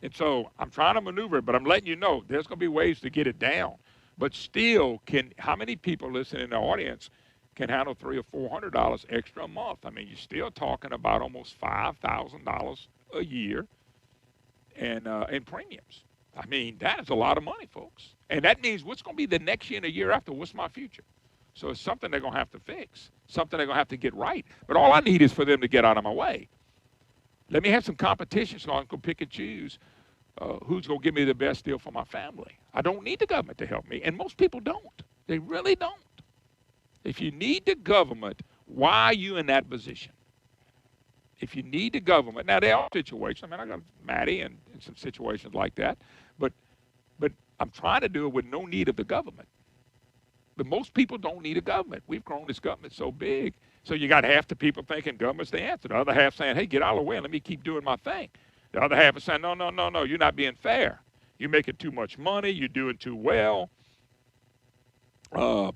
And so I'm trying to maneuver it, but I'm letting you know there's going to be ways to get it down. But still, how many people listening in the audience can handle $300 or $400 extra a month? I mean, you're still talking about almost $5,000 a year in premiums. I mean, that is a lot of money, folks. And that means what's going to be the next year and the year after? What's my future? So it's something they're going to have to fix, something they're going to have to get right. But all I need is for them to get out of my way. Let me have some competition so I can go pick and choose who's going to give me the best deal for my family. I don't need the government to help me, and most people don't. They really don't. If you need the government, why are you in that position? If you need the government, now there are situations. I mean, I got Maddie and some situations like that, but I'm trying to do it with no need of the government. But most people don't need a government. We've grown this government so big, so you got half the people thinking government's the answer. The other half saying, hey, get out of the way and let me keep doing my thing. The other half is saying, no, you're not being fair. You're making too much money. You're doing too well. But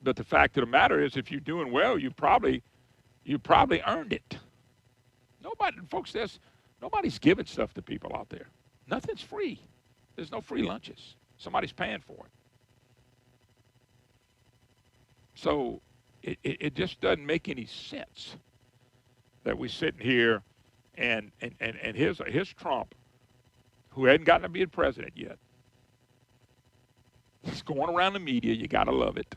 the fact of the matter is, if you're doing well, you probably earned it. Nobody's giving stuff to people out there. Nothing's free. There's no free lunches. Somebody's paying for it. So it just doesn't make any sense that we're sitting here and here's Trump, who hadn't gotten to be the president yet. He's going around the media. You got to love it.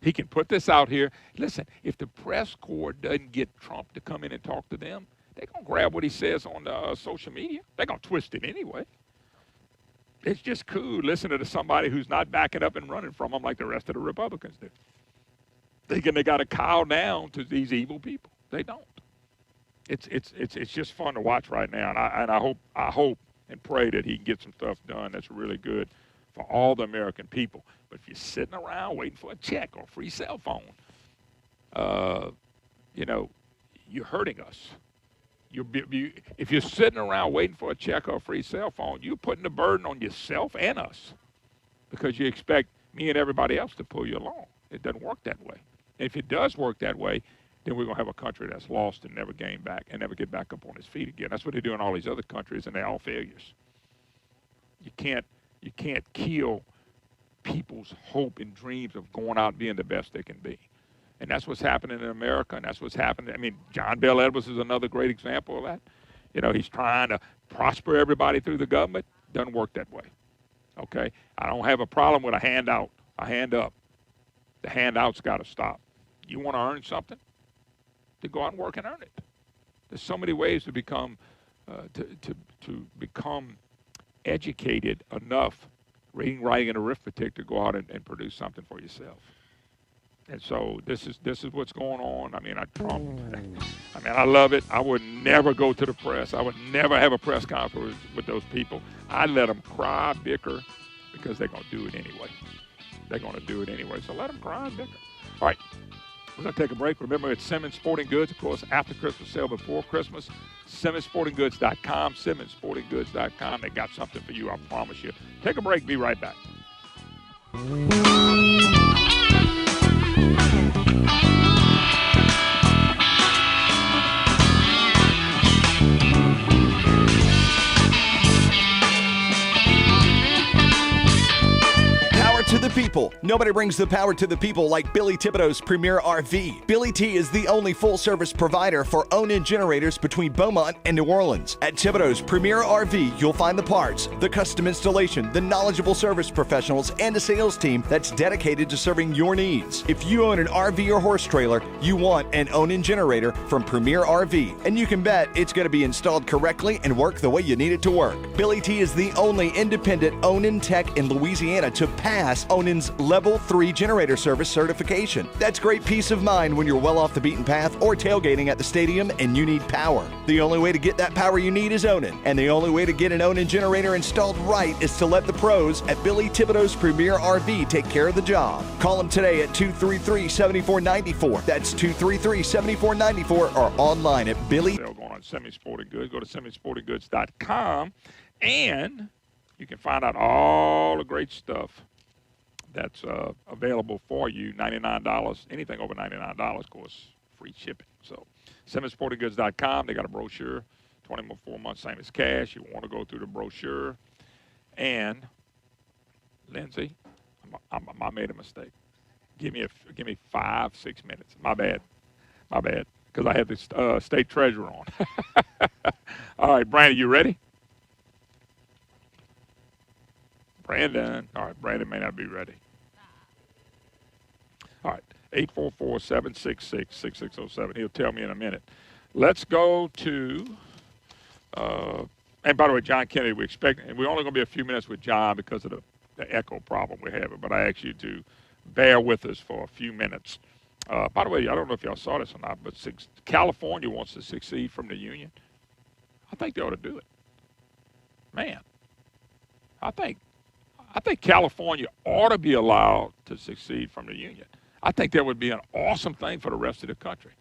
He can put this out here. Listen, if the press corps doesn't get Trump to come in and talk to them, they're going to grab what he says on social media. They're going to twist it anyway. It's just cool listening to somebody who's not backing up and running from them like the rest of the Republicans do. Thinking they got to cow down to these evil people. They don't. It's just fun to watch right now, and I hope and pray that he can get some stuff done that's really good for all the American people. But if you're sitting around waiting for a check or a free cell phone, you're hurting us. If you're sitting around waiting for a check or a free cell phone, you're putting the burden on yourself and us because you expect me and everybody else to pull you along. It doesn't work that way. And if it does work that way, then we're going to have a country that's lost and never gain back and never get back up on its feet again. That's what they do in all these other countries, and they're all failures. You can't kill people's hope and dreams of going out and being the best they can be. And that's what's happening in America, and that's what's happening. I mean, John Bell Edwards is another great example of that. He's trying to prosper everybody through the government. Doesn't work that way. Okay? I don't have a problem with a handout, a hand up. The handout's got to stop. You want to earn something? Then go out and work and earn it. There's so many ways to become educated enough, reading, writing, and arithmetic to go out and produce something for yourself. And so this is what's going on. I mean, I love it. I would never go to the press. I would never have a press conference with those people. I'd let them cry, bicker, because they're going to do it anyway. They're going to do it anyway. So let them cry and bicker. All right. We're going to take a break. Remember, it's Simmons Sporting Goods, of course, after Christmas sale, before Christmas. SimmonsSportingGoods.com, SimmonsSportingGoods.com. They got something for you, I promise you. Take a break. Be right back. To the people. Nobody brings the power to the people like Billy Thibodeau's Premier RV. Billy T is the only full-service provider for own-in generators between Beaumont and New Orleans. At Thibodeau's Premier RV, you'll find the parts, the custom installation, the knowledgeable service professionals, and a sales team that's dedicated to serving your needs. If you own an RV or horse trailer, you want an own-in generator from Premier RV, and you can bet it's going to be installed correctly and work the way you need it to work. Billy T is the only independent own-in tech in Louisiana to pass Onin's Level 3 generator service certification. That's great peace of mind when you're well off the beaten path or tailgating at the stadium and you need power. The only way to get that power you need is Onin, and the only way to get an Onin generator installed right is to let the pros at Billy Thibodeau's Premier RV take care of the job. Call them today at 233-7494. That's 233-7494 or online at Billy. They're going on Semi-Sporting Goods. Go to SemiSportingGoods.com, and you can find out all the great stuff that's available for you. $99, anything over $99, of course, free shipping. So, SemiSportingGoods.com, they got a brochure 24 months, same as cash. You want to go through the brochure. And, Lindsay, I made a mistake. Give me 5-6 minutes. My bad, because I had this state treasurer on. All right, Brandon, you ready? Brandon. All right, Brandon may not be ready. All right, 844-766-6607. He'll tell me in a minute. Let's go to, and by the way, John Kennedy, we're only going to be a few minutes with John because of the echo problem we're having, but I ask you to bear with us for a few minutes. By the way, I don't know if y'all saw this or not, but California wants to secede from the Union. I think they ought to do it. Man, I think California ought to be allowed to secede from the Union. I think that would be an awesome thing for the rest of the country.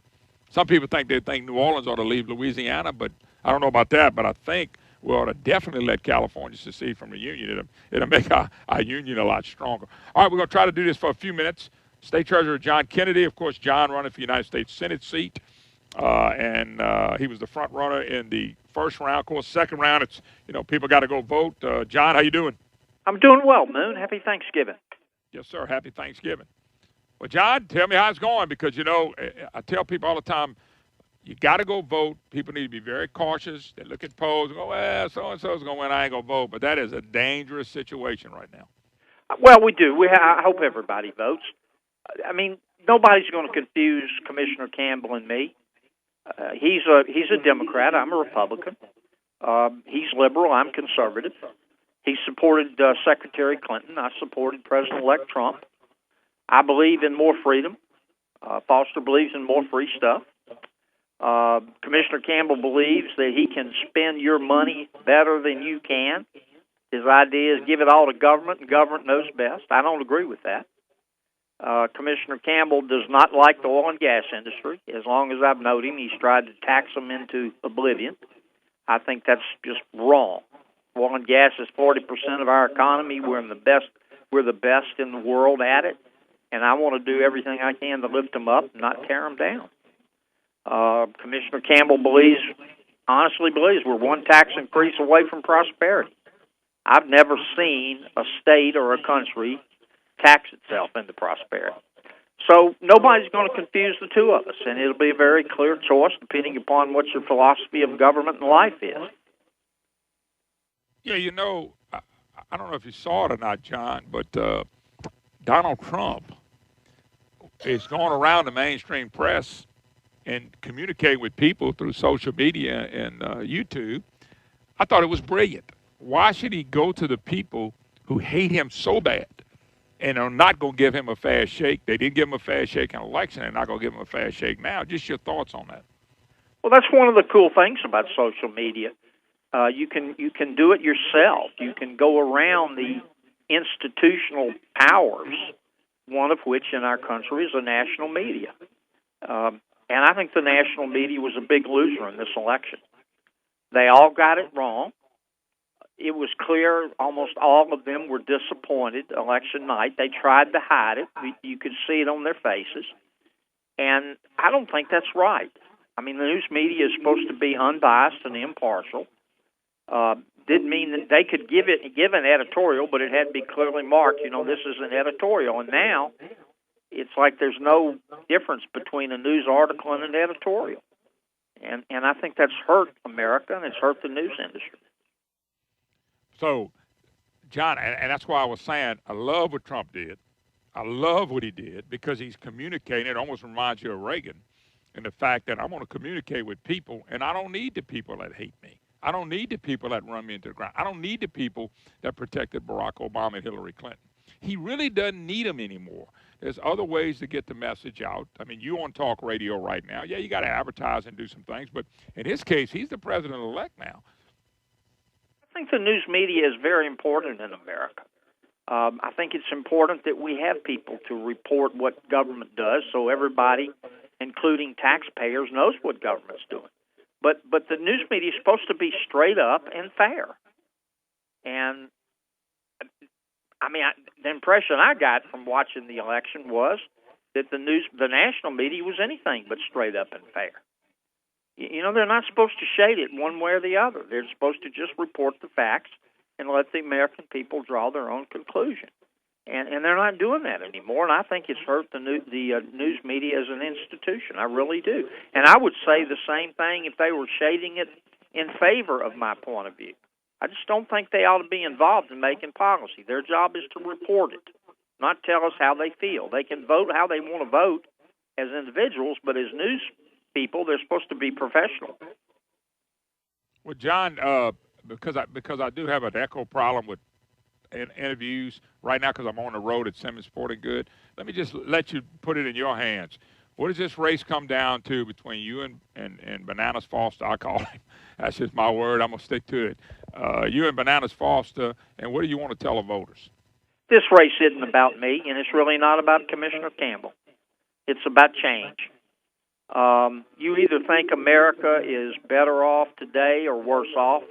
Some people think New Orleans ought to leave Louisiana, but I don't know about that. But I think we ought to definitely let California secede from the Union. It'll make our union a lot stronger. All right, we're going to try to do this for a few minutes. State Treasurer John Kennedy, of course, John running for the United States Senate seat. And he was the front runner in the first round. Of course, second round, it's, people got to go vote. John, how you doing? I'm doing well, Moon. Happy Thanksgiving. Yes, sir. Happy Thanksgiving. Well, John, tell me how it's going, because, I tell people all the time, you got to go vote. People need to be very cautious. They look at polls and go, well, so-and-so is going to win. I ain't going to vote. But that is a dangerous situation right now. Well, we do. I hope everybody votes. I mean, nobody's going to confuse Commissioner Campbell and me. He's a Democrat. I'm a Republican. He's liberal. I'm conservative. He supported Secretary Clinton. I supported President-elect Trump. I believe in more freedom. Foster believes in more free stuff. Commissioner Campbell believes that he can spend your money better than you can. His idea is give it all to government, and government knows best. I don't agree with that. Commissioner Campbell does not like the oil and gas industry. As long as I've known him, he's tried to tax them into oblivion. I think that's just wrong. Oil and gas is 40% of our economy. We're the best in the world at it, and I want to do everything I can to lift them up, not tear them down. Commissioner Campbell honestly believes we're one tax increase away from prosperity. I've never seen a state or a country tax itself into prosperity. So nobody's going to confuse the two of us, and it'll be a very clear choice depending upon what your philosophy of government and life is. Yeah, I don't know if you saw it or not, John, but Donald Trump is going around the mainstream press and communicating with people through social media and YouTube. I thought it was brilliant. Why should he go to the people who hate him so bad and are not going to give him a fair shake? They didn't give him a fair shake in an election. They're not going to give him a fair shake now. Just your thoughts on that. Well, that's one of the cool things about social media. You can do it yourself. You can go around the institutional powers, one of which in our country is the national media. And I think the national media was a big loser in this election. They all got it wrong. It was clear almost all of them were disappointed election night. They tried to hide it. You could see it on their faces. And I don't think that's right. I mean, the news media is supposed to be unbiased and impartial. Didn't mean that they could give an editorial, but it had to be clearly marked, this is an editorial. And now it's like there's no difference between a news article and an editorial. And I think that's hurt America, and it's hurt the news industry. So, John, and that's why I was saying I love what Trump did. I love what he did because he's communicating. It almost reminds you of Reagan and the fact that I want to communicate with people, and I don't need the people that hate me. I don't need the people that run me into the ground. I don't need the people that protected Barack Obama and Hillary Clinton. He really doesn't need them anymore. There's other ways to get the message out. I mean, you on talk radio right now. Yeah, you got to advertise and do some things, but in his case, he's the president-elect now. I think the news media is very important in America. I think it's important that we have people to report what government does so everybody, including taxpayers, knows what government's doing. But the news media is supposed to be straight up and fair. And, I mean, the impression I got from watching the election was that the national media was anything but straight up and fair. You know, they're not supposed to shade it one way or the other. They're supposed to just report the facts and let the American people draw their own conclusion. And they're not doing that anymore, and I think it's hurt the news media as an institution. I really do. And I would say the same thing if they were shading it in favor of my point of view. I just don't think they ought to be involved in making policy. Their job is to report it, not tell us how they feel. They can vote how they want to vote as individuals, but as news people, they're supposed to be professional. Well, John, because I do have an echo problem with interviews right now because I'm on the road at Simmons Sporting Good. Let me just let you put it in your hands. What does this race come down to between you and Bananas Foster? I call him. That's just my word. I'm going to stick to it. You and Bananas Foster, and what do you want to tell the voters? This race isn't about me, and it's really not about Commissioner Campbell. It's about change. You either think America is better off today or worse off.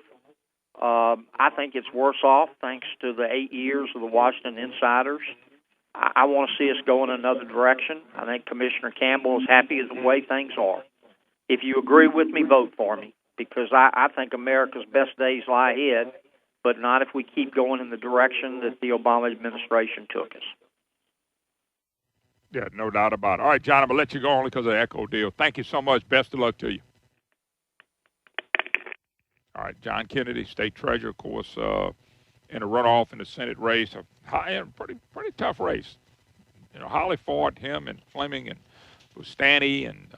I think it's worse off thanks to the 8 years of the Washington Insiders. I want to see us go in another direction. I think Commissioner Campbell is happy with the way things are. If you agree with me, vote for me, because I think America's best days lie ahead, but not if we keep going in the direction that the Obama administration took us. Yeah, no doubt about it. All right, John, I'm going to let you go only because of the echo deal. Thank you so much. Best of luck to you. All right, John Kennedy, state treasurer, of course, in a runoff in the Senate race, a pretty tough race. You know, Holly Ford, him and Fleming and Bustani and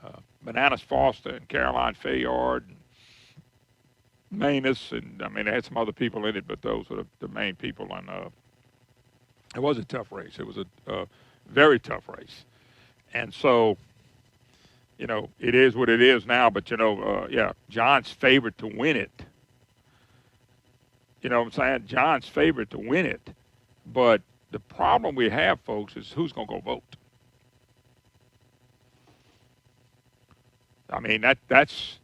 Bananas Foster and Caroline Fayard and Manus, and I mean, they had some other people in it, but those were the main people. And it was a tough race. It was a very tough race. And so, you know, it is what it is now, but, you know, yeah, John's favored to win it. You know what I'm saying? John's favored to win it. But the problem we have, folks, is who's going to go vote. I mean, that's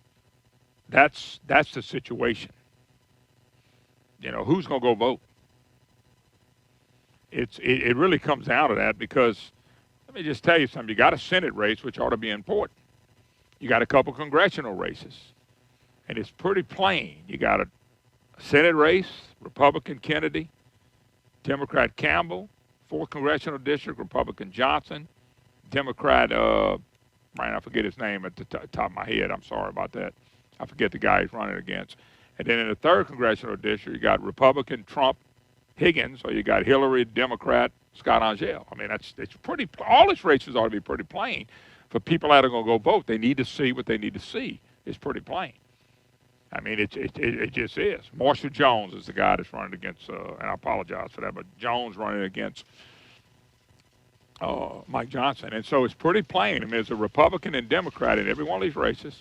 the situation. You know, who's going to go vote? It really comes down to that because, let me just tell you something. You got a Senate race, which ought to be important. You got a couple congressional races, and it's pretty plain. You got a Senate race, Republican Kennedy, Democrat Campbell, 4th Congressional District, Republican Johnson, Democrat, I forget his name at the top of my head. I'm sorry about that. I forget the guy he's running against. And then in the 3rd Congressional District, you got Republican Trump Higgins, or you got Hillary, Democrat Scott Angel. I mean, it's pretty, all these races ought to be pretty plain. For people that are going to go vote, they need to see what they need to see. It's pretty plain. I mean, it just is. Marshall Jones is the guy that's running against, and I apologize for that, but Jones running against Mike Johnson. And so it's pretty plain. I mean, there's a Republican and Democrat in every one of these races.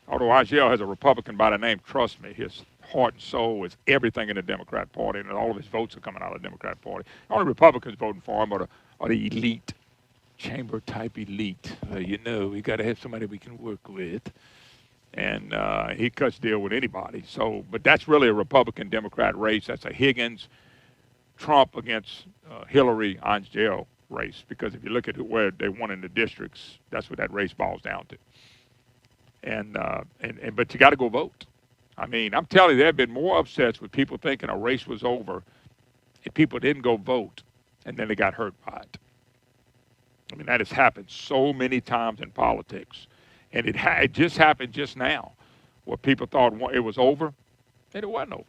Although Angel has a Republican by the name, trust me, his heart and soul is everything in the Democrat Party, and all of his votes are coming out of the Democrat Party. The only Republicans voting for him are the elite, chamber-type elite. You know, we got to have somebody we can work with. And he cuts deal with anybody. So, but that's really a Republican-Democrat race. That's a Higgins-Trump against Hillary Angel race. Because if you look at where they won in the districts, that's what that race boils down to. But you got to go vote. I mean, I'm telling you, there have been more upsets with people thinking a race was over and people didn't go vote, and then they got hurt by it. I mean, that has happened so many times in politics. And it just happened just now where people thought it was over, and it wasn't over.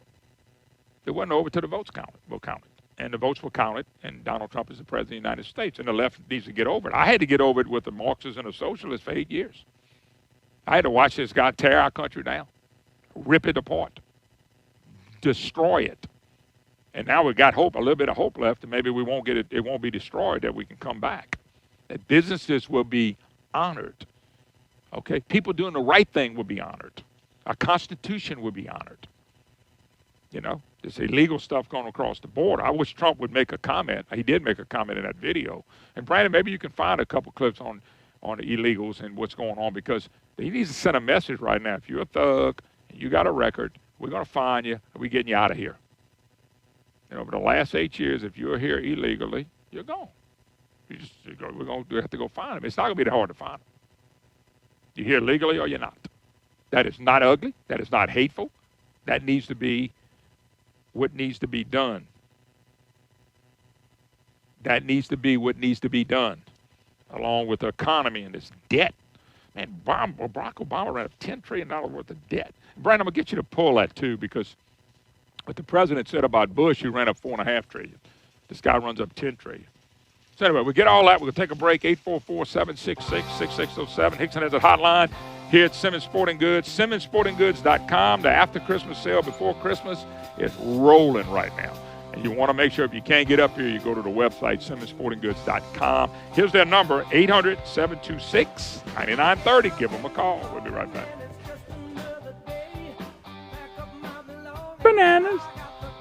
It wasn't over till the votes were counted. And the votes were counted, and Donald Trump is the president of the United States, and the left needs to get over it. I had to get over it with the Marxists and the socialists for 8 years. I had to watch this guy tear our country down, rip it apart, destroy it. And now we've got hope, a little bit of hope left, and maybe we won't get it, it won't be destroyed, that we can come back. That businesses will be honored. Okay, people doing the right thing will be honored. Our Constitution will be honored. You know, this illegal stuff going across the border. I wish Trump would make a comment. He did make a comment in that video. And Brandon, maybe you can find a couple clips on the illegals and what's going on, because he needs to send a message right now. If you're a thug and you got a record, we're going to find you and we're getting you out of here. And over the last 8 years, if you're here illegally, you're gone. We're going to have to go find him. It's not going to be that hard to find him. You're here legally or you're not. That is not ugly. That is not hateful. That needs to be what needs to be done. That needs to be what needs to be done, along with the economy and this debt. Man, Barack Obama ran up $10 trillion worth of debt. Brian, I'm going to get you to pull that, too, because what the president said about Bush, he ran up $4.5 trillion. This guy runs up $10 trillion. So anyway, we get all that. We're going to take a break. 844-766-6607. Hickson has a hotline here at Simmons Sporting Goods. SimmonsSportingGoods.com. The after Christmas sale before Christmas is rolling right now. And you want to make sure if you can't get up here, you go to the website, SimmonsSportingGoods.com. Here's their number, 800-726-9930. Give them a call. We'll be right back. Bananas.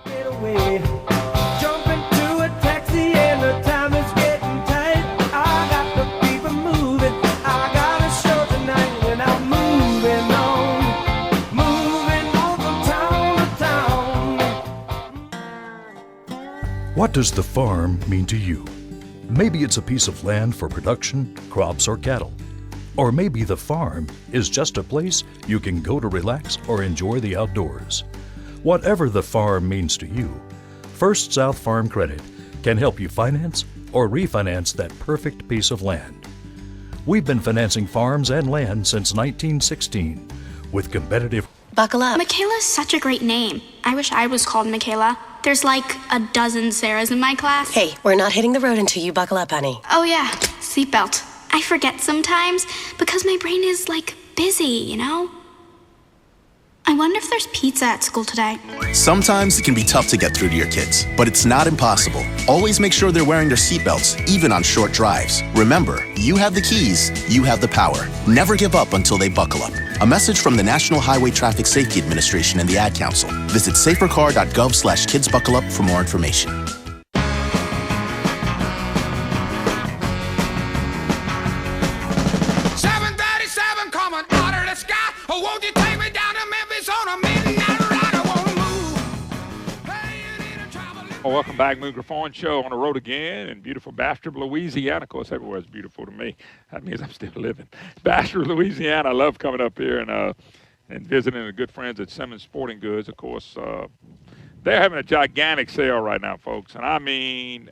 Get away. Jump into a taxi and the time is getting tight. I got the people moving. I got a show tonight and I'm moving on. Moving on from town to town. What does the farm mean to you? Maybe it's a piece of land for production, crops, or cattle. Or maybe the farm is just a place you can go to relax or enjoy the outdoors. Whatever the farm means to you, First South Farm Credit can help you finance or refinance that perfect piece of land. We've been financing farms and land since 1916 with competitive... Buckle up. Michaela's such a great name. I wish I was called Michaela. There's like a dozen Sarahs in my class. Hey, we're not hitting the road until you buckle up, honey. Oh yeah, seatbelt. I forget sometimes because my brain is like busy, you know? I wonder if there's pizza at school today. Sometimes it can be tough to get through to your kids, but it's not impossible. Always make sure they're wearing their seatbelts, even on short drives. Remember, you have the keys, you have the power. Never give up until they buckle up. A message from the National Highway Traffic Safety Administration and the Ad Council. Visit safercar.gov/kidsbuckleup for more information. Well, welcome back, Moon Griffon Show on the road again in beautiful Bastrop, Louisiana. Of course, everywhere is beautiful to me. That means I'm still living. Bastrop, Louisiana. I love coming up here and visiting the good friends at Simmons Sporting Goods. Of course, they're having a gigantic sale right now, folks, and I mean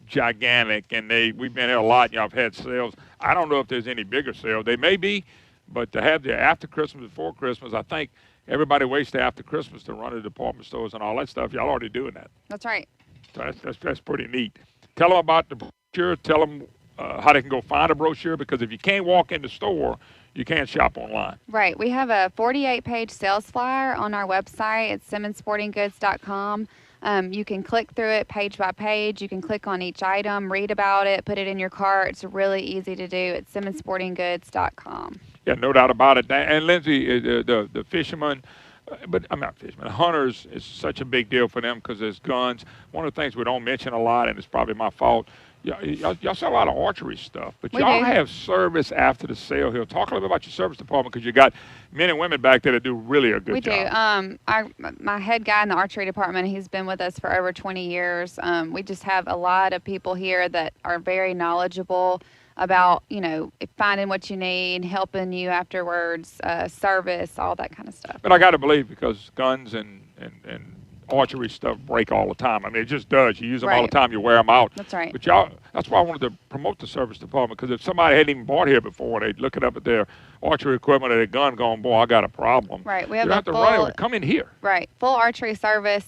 gigantic. And we've been here a lot, and y'all have had sales. I don't know if there's any bigger sale. They may be, but to have the after Christmas, before Christmas, I think everybody waits till after Christmas to run to department stores and all that stuff. Y'all already doing that. That's right. So that's pretty neat. Tell them about the brochure. Tell them how they can go find a brochure, because if you can't walk in the store, you can't shop online. Right. We have a 48-page sales flyer on our website at SimmonsSportingGoods.com. You can click through it page by page. You can click on each item, read about it, put it in your cart. It's really easy to do at SimmonsSportingGoods.com. Yeah, no doubt about it. And Lindsay, the fishermen, but I'm not fishermen, hunters is such a big deal for them because there's guns. One of the things we don't mention a lot, and it's probably my fault, y'all sell a lot of archery stuff, but y'all have service after the sale here. Talk a little bit about your service department, because you got men and women back there that do really a good job. We do. My head guy in the archery department, he's been with us for over 20 years. We just have a lot of people here that are very knowledgeable about, finding what you need, helping you afterwards, service, all that kind of stuff. But I got to believe, because guns and archery stuff break all the time. I mean, it just does. You use them all the time. You wear them out. That's right. But that's why I wanted to promote the service department, because if somebody hadn't even bought here before, they'd look it up at their archery equipment or their gun going, boy, I got a problem. Right. We have to run it. Come in here. Right. Full archery service,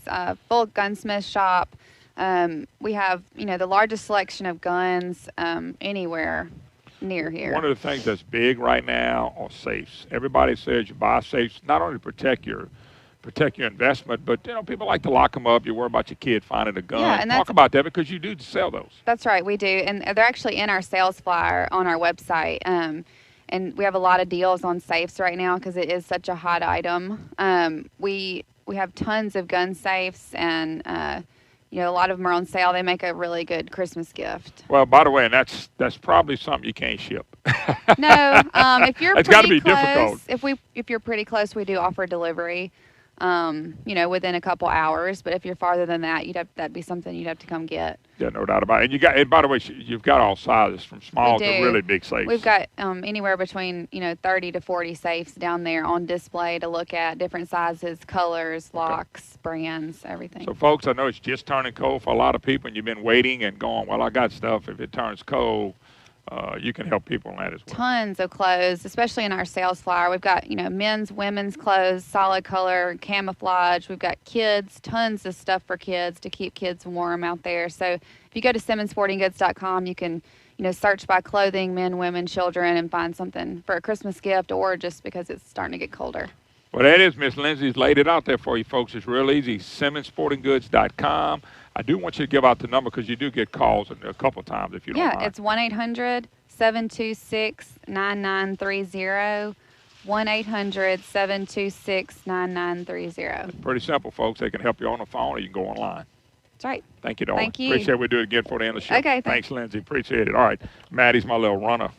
full gunsmith shop. We have, the largest selection of guns anywhere near here. One of the things that's big right now are safes. Everybody says you buy safes not only to protect your investment, but people like to lock them up. You worry about your kid finding a gun. Yeah, and talk about that, because you do sell those. That's right, we do, and they're actually in our sales flyer on our website. And we have a lot of deals on safes right now because it is such a hot item. We have tons of gun safes, and a lot of them are on sale. They make a really good Christmas gift. Well, by the way, and that's probably something you can't ship. No, if you're it's pretty got to be close, difficult. If you're pretty close, we do offer delivery. within a couple hours. But if you're farther than that, that'd be something you'd have to come get. Yeah, no doubt about it. And by the way, you've got all sizes from small to really big safes. We've got anywhere between 30 to 40 safes down there on display to look at, different sizes, colors, locks, brands, everything. So, folks, I know it's just turning cold for a lot of people, and you've been waiting and going, well, I got stuff. If it turns cold, you can help people on that as well. Tons of clothes, especially in our sales flyer. We've got, men's, women's clothes, solid color, camouflage. We've got kids, tons of stuff for kids to keep kids warm out there. So if you go to SimmonsSportingGoods.com, you can, search by clothing, men, women, children, and find something for a Christmas gift or just because it's starting to get colder. Well, that is, Miss Lindsay's laid it out there for you folks. It's real easy, SimmonsSportingGoods.com. I do want you to give out the number because you do get calls a couple times if you don't mind. Yeah, it's 1-800-726-9930. 1-800-726-9930. It's pretty simple, folks. They can help you on the phone or you can go online. That's right. Thank you, darling. Thank you. Appreciate it. We'll do it again for the end of the show. Okay, thanks, Lindsay. Appreciate it. All right. Maddie's my little runner.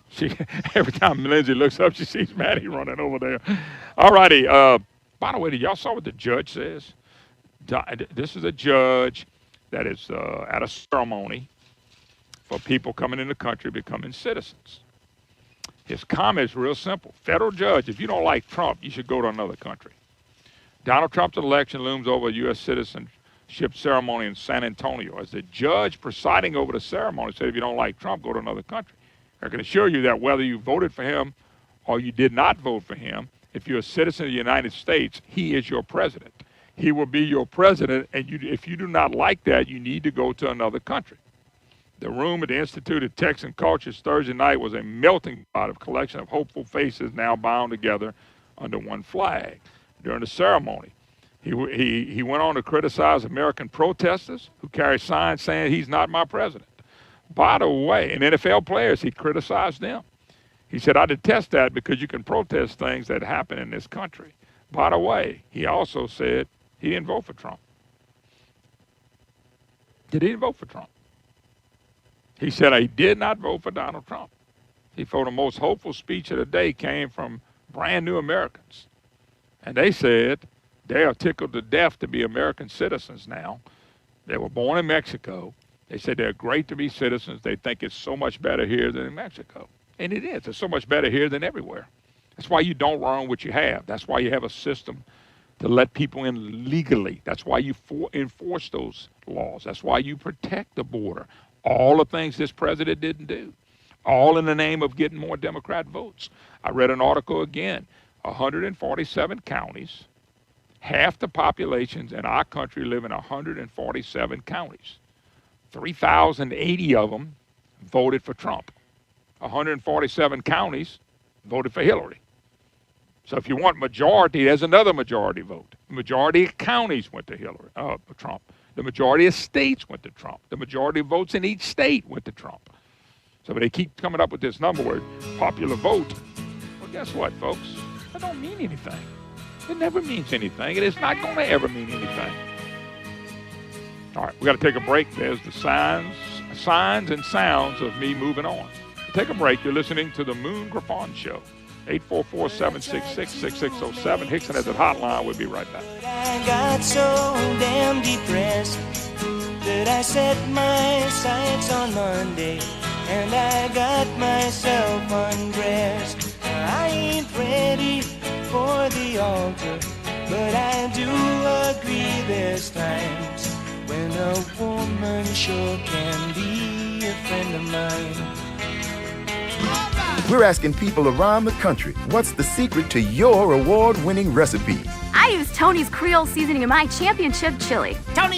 Every time Lindsay looks up, she sees Maddie running over there. All righty. By the way, did y'all saw what the judge says? This is a judge that is at a ceremony for people coming in the country becoming citizens. His comment is real simple. Federal judge, if you don't like Trump, you should go to another country. Donald Trump's election looms over a U.S. citizenship ceremony in San Antonio. As the judge presiding over the ceremony said, if you don't like Trump, go to another country. I can assure you that whether you voted for him or you did not vote for him, if you're a citizen of the United States, he is your president. He will be your president, and if you do not like that, you need to go to another country. The room at the Institute of Texan Cultures Thursday night was a melting pot of collection of hopeful faces now bound together under one flag. During the ceremony, he went on to criticize American protesters who carry signs saying he's not my president. By the way, and NFL players, he criticized them. He said, I detest that because you can protest things that happen in this country. By the way, he also said he didn't vote for Trump. He didn't vote for Trump. He said he did not vote for Donald Trump. He thought the most hopeful speech of the day came from brand new Americans. And they said they are tickled to death to be American citizens now. They were born in Mexico. They said they're great to be citizens. They think it's so much better here than in Mexico. And it is. It's so much better here than everywhere. That's why you don't run what you have. That's why you have a system to let people in legally. That's why you enforce those laws. That's why you protect the border. All the things this president didn't do. All in the name of getting more Democrat votes. I read an article again. 147 counties. Half the populations in our country live in 147 counties. 3,080 of them voted for Trump. 147 counties voted for Hillary. So if you want majority, there's another majority vote. The majority of counties went to Trump. The majority of states went to Trump. The majority of votes in each state went to Trump. So they keep coming up with this number where popular vote. Well, guess what, folks? That don't mean anything. It never means anything. It is not going to ever mean anything. All right, we got to take a break. There's the signs and sounds of me moving on. Take a break. You're listening to the Moon Griffon Show. 844-766-6607. Hickson has a hotline. We'll be right back. I got so damn depressed that I set my sights on Monday and I got myself undressed. I ain't ready for the altar, but I do agree there's times when a woman sure can be a friend of mine. We're asking people around the country, what's the secret to your award-winning recipes? I use Tony's Creole seasoning in my championship chili. Tony